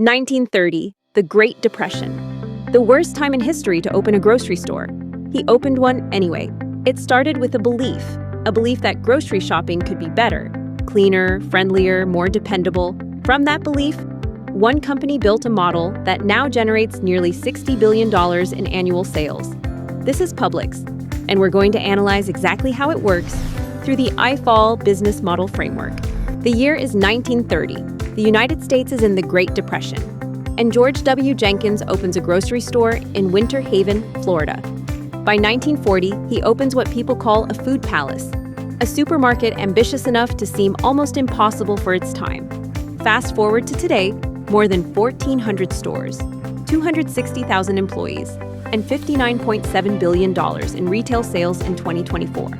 1930, the Great Depression. The worst time in history to open a grocery store. He opened one anyway. It started with a belief that grocery shopping could be better, cleaner, friendlier, more dependable. From that belief, one company built a model that now generates nearly $60 billion in annual sales. This is Publix, and we're going to analyze exactly how it works through the IFAL Business Model Framework. The year is 1930. The United States is in the Great Depression, and George W. Jenkins opens a grocery store in Winter Haven, Florida. By 1940, he opens what people call a food palace, a supermarket ambitious enough to seem almost impossible for its time. Fast forward to today, more than 1,400 stores, 260,000 employees, and $59.7 billion in retail sales in 2024,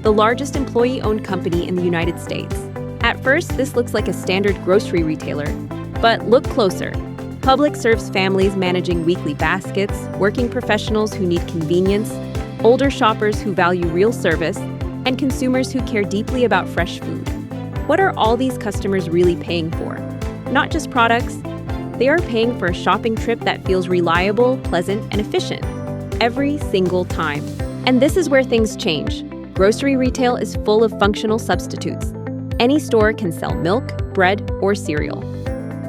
the largest employee-owned company in the United States. At first, this looks like a standard grocery retailer, but look closer. Publix serves families managing weekly baskets, working professionals who need convenience, older shoppers who value real service, and consumers who care deeply about fresh food. What are all these customers really paying for? Not just products. They are paying for a shopping trip that feels reliable, pleasant, and efficient every single time. And this is where things change. Grocery retail is full of functional substitutes. Any store can sell milk, bread, or cereal.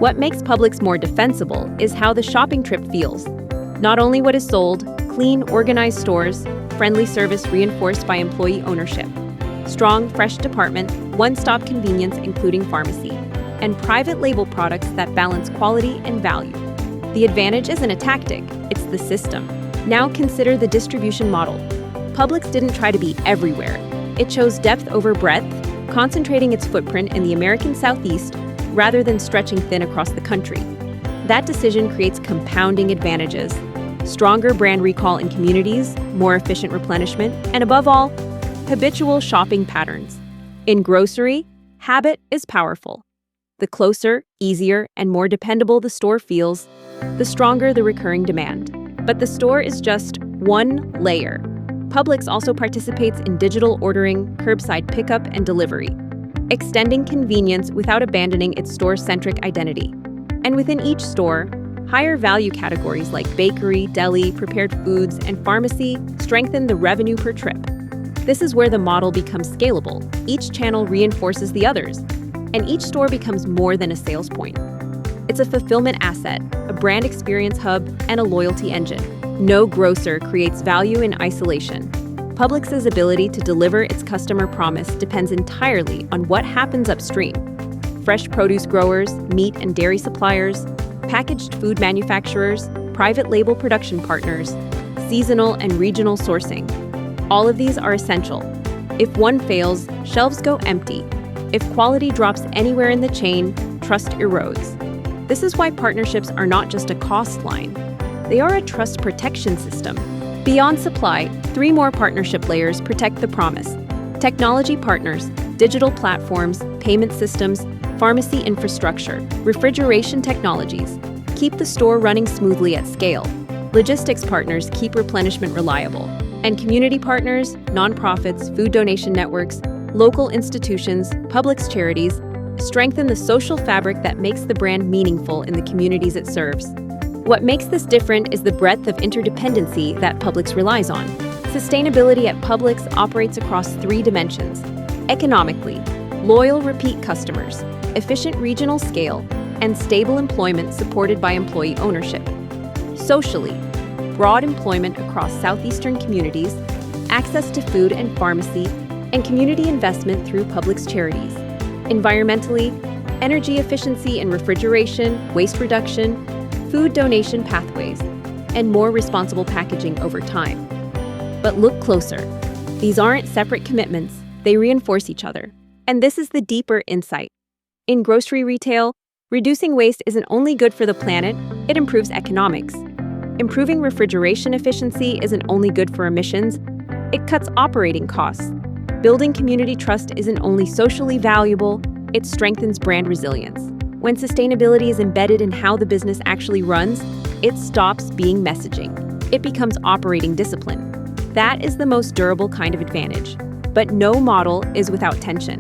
What makes Publix more defensible is how the shopping trip feels. Not only what is sold, clean, organized stores, friendly service reinforced by employee ownership, strong, fresh department, one-stop convenience including pharmacy, and private label products that balance quality and value. The advantage isn't a tactic, it's the system. Now consider the distribution model. Publix didn't try to be everywhere. It chose depth over breadth, concentrating its footprint in the American Southeast rather than stretching thin across the country. That decision creates compounding advantages: stronger brand recall in communities, more efficient replenishment, and above all, habitual shopping patterns. In grocery, habit is powerful. The closer, easier, and more dependable the store feels, the stronger the recurring demand. But the store is just one layer. Publix also participates in digital ordering, curbside pickup, and delivery, extending convenience without abandoning its store-centric identity. And within each store, higher value categories like bakery, deli, prepared foods, and pharmacy strengthen the revenue per trip. This is where the model becomes scalable. Each channel reinforces the others, and each store becomes more than a sales point. It's a fulfillment asset, a brand experience hub, and a loyalty engine. No grocer creates value in isolation. Publix's ability to deliver its customer promise depends entirely on what happens upstream. Fresh produce growers, meat and dairy suppliers, packaged food manufacturers, private label production partners, seasonal and regional sourcing. All of these are essential. If one fails, shelves go empty. If quality drops anywhere in the chain, trust erodes. This is why partnerships are not just a cost line. They are a trust protection system. Beyond supply, 3 more partnership layers protect the promise: technology partners, digital platforms, payment systems, pharmacy infrastructure, refrigeration technologies keep the store running smoothly at scale. Logistics partners keep replenishment reliable. And community partners, nonprofits, food donation networks, local institutions, Publix charities strengthen the social fabric that makes the brand meaningful in the communities it serves. What makes this different is the breadth of interdependency that Publix relies on. Sustainability at Publix operates across 3 dimensions: economically, loyal repeat customers, efficient regional scale, and stable employment supported by employee ownership. Socially, broad employment across southeastern communities, access to food and pharmacy, and community investment through Publix charities. Environmentally, energy efficiency and refrigeration, waste reduction, food donation pathways, and more responsible packaging over time. But look closer. These aren't separate commitments, they reinforce each other. And this is the deeper insight. In grocery retail, reducing waste isn't only good for the planet, it improves economics. Improving refrigeration efficiency isn't only good for emissions, it cuts operating costs. Building community trust isn't only socially valuable, it strengthens brand resilience. When sustainability is embedded in how the business actually runs, it stops being messaging. It becomes operating discipline. That is the most durable kind of advantage. But no model is without tension.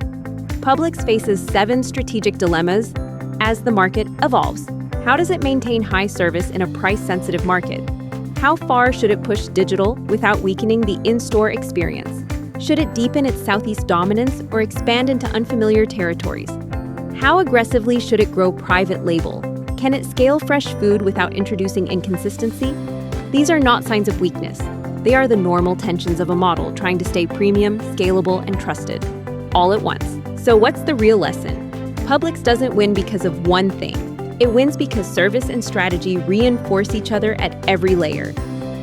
Publix faces 7 strategic dilemmas as the market evolves. How does it maintain high service in a price-sensitive market? How far should it push digital without weakening the in-store experience? Should it deepen its Southeast dominance or expand into unfamiliar territories? How aggressively should it grow private label? Can it scale fresh food without introducing inconsistency? These are not signs of weakness. They are the normal tensions of a model trying to stay premium, scalable, and trusted, all at once. So what's the real lesson? Publix doesn't win because of one thing. It wins because service and strategy reinforce each other at every layer.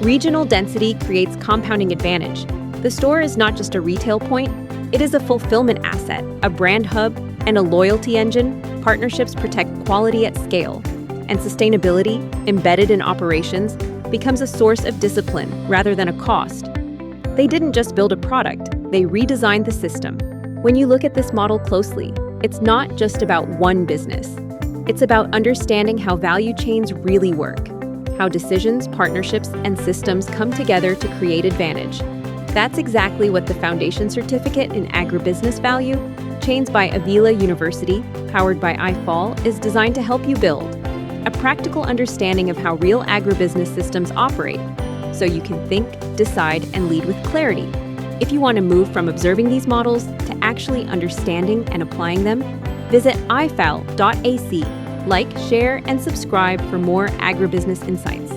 Regional density creates compounding advantage. The store is not just a retail point, it is a fulfillment asset, a brand hub, and a loyalty engine. Partnerships protect quality at scale, and sustainability, embedded in operations, becomes a source of discipline rather than a cost. They didn't just build a product, they redesigned the system. When you look at this model closely, it's not just about one business. It's about understanding how value chains really work, how decisions, partnerships, and systems come together to create advantage. That's exactly what the Foundation Certificate in Agribusiness Value, Chains by Avila University, powered by IFAL, is designed to help you build. A practical understanding of how real agribusiness systems operate, so you can think, decide, and lead with clarity. If you want to move from observing these models to actually understanding and applying them, visit ifal.ac. Like, share, and subscribe for more agribusiness insights.